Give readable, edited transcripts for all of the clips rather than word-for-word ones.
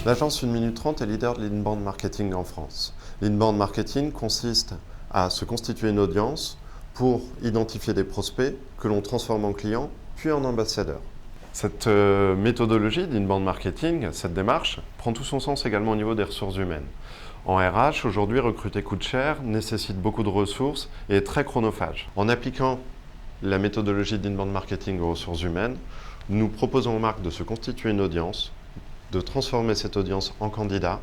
L'agence 1 minute 30 est leader de l'inbound marketing en France. L'inbound marketing consiste à se constituer une audience pour identifier des prospects que l'on transforme en clients, puis en ambassadeurs. Cette méthodologie d'inbound marketing, cette démarche, prend tout son sens également au niveau des ressources humaines. En RH, aujourd'hui, recruter coûte cher, nécessite beaucoup de ressources et est très chronophage. En appliquant la méthodologie d'inbound marketing aux ressources humaines, nous proposons aux marques de se constituer une audience, de transformer cette audience en candidats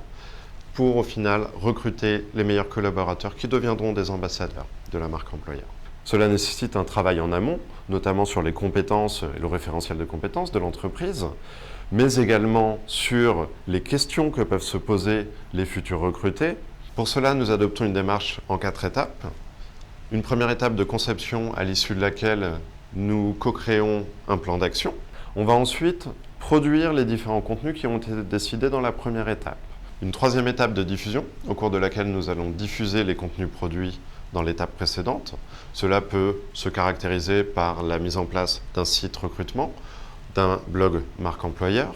pour au final recruter les meilleurs collaborateurs qui deviendront des ambassadeurs de la marque employeur. Cela nécessite un travail en amont, notamment sur les compétences et le référentiel de compétences de l'entreprise, mais également sur les questions que peuvent se poser les futurs recrutés. Pour cela, nous adoptons une démarche en 4 étapes. Une première étape de conception à l'issue de laquelle nous co-créons un plan d'action. On va ensuite produire les différents contenus qui ont été décidés dans la première étape. Une troisième étape de diffusion, au cours de laquelle nous allons diffuser les contenus produits dans l'étape précédente. Cela peut se caractériser par la mise en place d'un site recrutement, d'un blog marque employeur.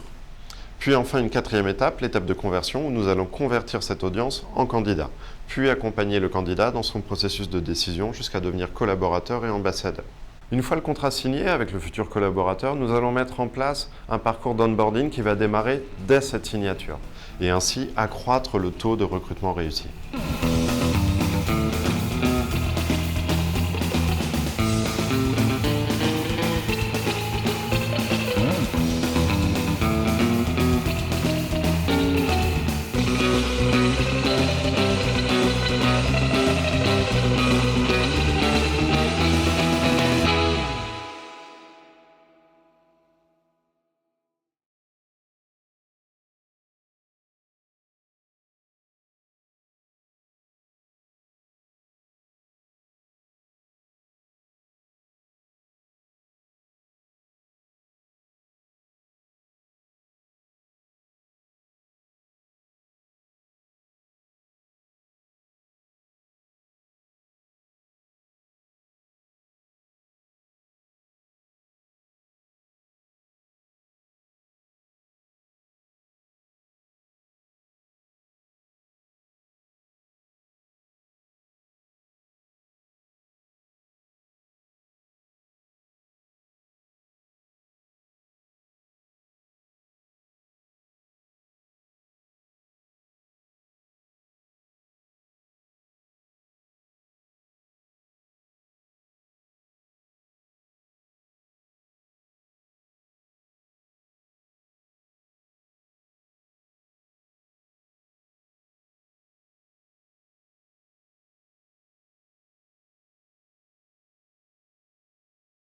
Puis enfin une quatrième étape, l'étape de conversion, où nous allons convertir cette audience en candidat, puis accompagner le candidat dans son processus de décision jusqu'à devenir collaborateur et ambassadeur. Une fois le contrat signé avec le futur collaborateur, nous allons mettre en place un parcours d'onboarding qui va démarrer dès cette signature et ainsi accroître le taux de recrutement réussi.